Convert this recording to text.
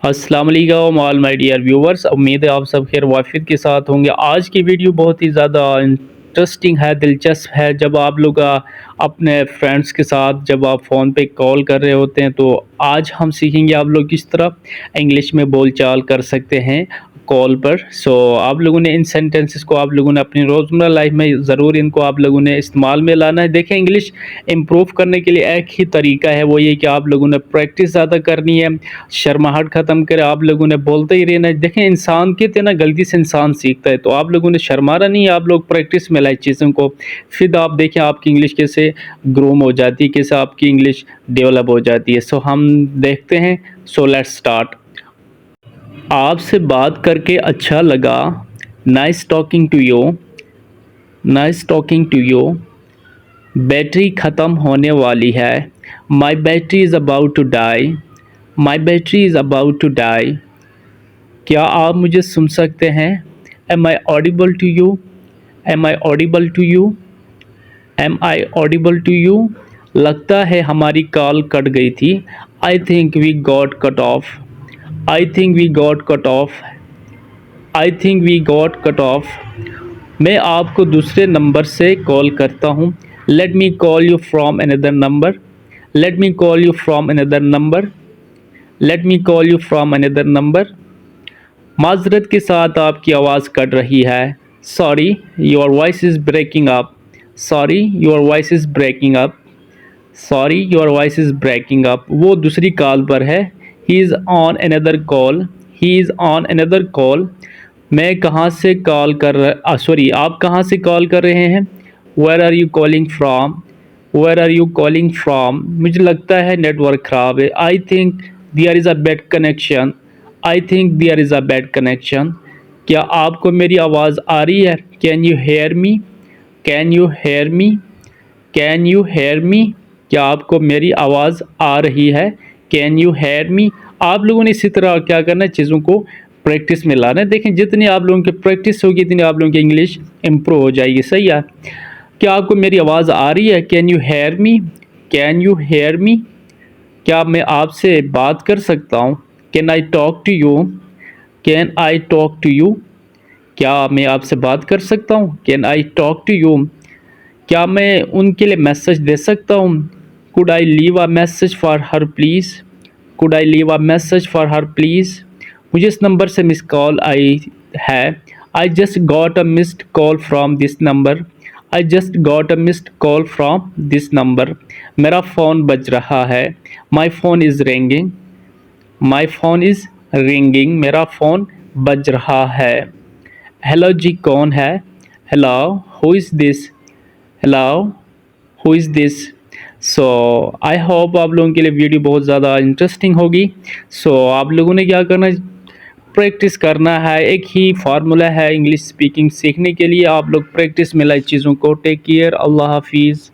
अस्सलाम वालेकुम all my dear viewers. उम्मीद है आप सब खैर वाफियत के साथ होंगे। आज की वीडियो बहुत ही ज़्यादा इंटरेस्टिंग है, दिलचस्प है। जब आप लोग अपने फ्रेंड्स के साथ जब आप फ़ोन पे कॉल कर रहे होते हैं, तो आज हम सीखेंगे आप लोग किस तरह इंग्लिश में बोलचाल कर सकते हैं कॉल पर। आप लोगों ने इन सेंटेंसेस को आप लोगों ने अपनी रोज़मर्रा लाइफ में ज़रूर इनको आप लोगों ने इस्तेमाल में लाना है। देखें, इंग्लिश इम्प्रूव करने के लिए एक ही तरीका है, वो ये कि आप लोगों ने प्रैक्टिस ज़्यादा करनी है, शर्माहट ख़त्म करें, आप लोगों ने बोलते ही रहना है। देखें, इंसान कहते हैं ना, गलती से इंसान सीखता है, तो आप लोगों ने शर्माना नहीं है, आप लोग प्रैक्टिस में लाए चीज़ों को। फिर आप देखें आपकी इंग्लिश कैसे ग्रूम हो जाती है, कैसे आपकी इंग्लिश डेवलप हो जाती है। हम देखते हैं। Let's start. आपसे बात करके अच्छा लगा। Nice talking to you. Nice talking to you. Battery ख़त्म होने वाली है। My battery is about to die. My battery is about to die. क्या आप मुझे सुन सकते हैं? Am I audible to you? Am I audible to you? Am I audible to you? लगता है हमारी कॉल कट गई थी। I think we got cut off. I think we got cut off. I think we got cut off. मैं आपको दूसरे number से call करता हूँ। Let me call you from another number. Let me call you from another number. Let me call you from another number. माजरत के साथ आपकी आवाज़ कट रही है। Sorry your voice is breaking up. Sorry your voice is breaking up. Sorry your voice is breaking up. वो दूसरी call पर है। He is on another call. He is on another call. मैं कहाँ से कॉल कर सॉरी, आप कहाँ से कॉल कर रहे हैं? Where are you calling from? Where are you calling from? मुझे लगता है नेटवर्क ख़राब है। I think there is a bad connection. I think there is a bad connection. क्या आपको मेरी आवाज़ आ रही है? Can you hear me? Can you hear me? Can you hear me? क्या आपको मेरी आवाज़ आ रही है? Can you hear me? आप लोगों ने इसी तरह क्या करना है, चीज़ों को प्रैक्टिस में लाना है। देखें, जितनी आप लोगों की प्रैक्टिस होगी इतनी आप लोगों की इंग्लिश इम्प्रूव हो जाएगी। सही है। क्या आपको मेरी आवाज़ आ रही है? Can you hear me? Can you hear me? क्या मैं आपसे बात कर सकता हूँ? Can I talk to you? Can I talk to you? क्या मैं आपसे बात कर सकता हूँ? Can I talk to you? क्या मैं उनके लिए मैसेज दे सकता हूँ? Could I leave a message for her please? Could I leave a message for her please? मुझे इस नंबर से मिस कॉल आई है। I just got a missed call from this number. I just got a missed call from this number. मेरा phone बज रहा है। My phone is ringing. My phone is ringing. मेरा फ़ोन बज रहा है। हेलो जी, कौन है? Hello, who is this? Hello, who is this? I hope आप लोगों के लिए वीडियो बहुत ज़्यादा इंटरेस्टिंग होगी। आप लोगों ने क्या करना है, प्रैक्टिस करना है। एक ही फार्मूला है इंग्लिश स्पीकिंग सीखने के लिए, आप लोग प्रैक्टिस में लाए चीज़ों को। Take care. अल्लाह हाफिज़।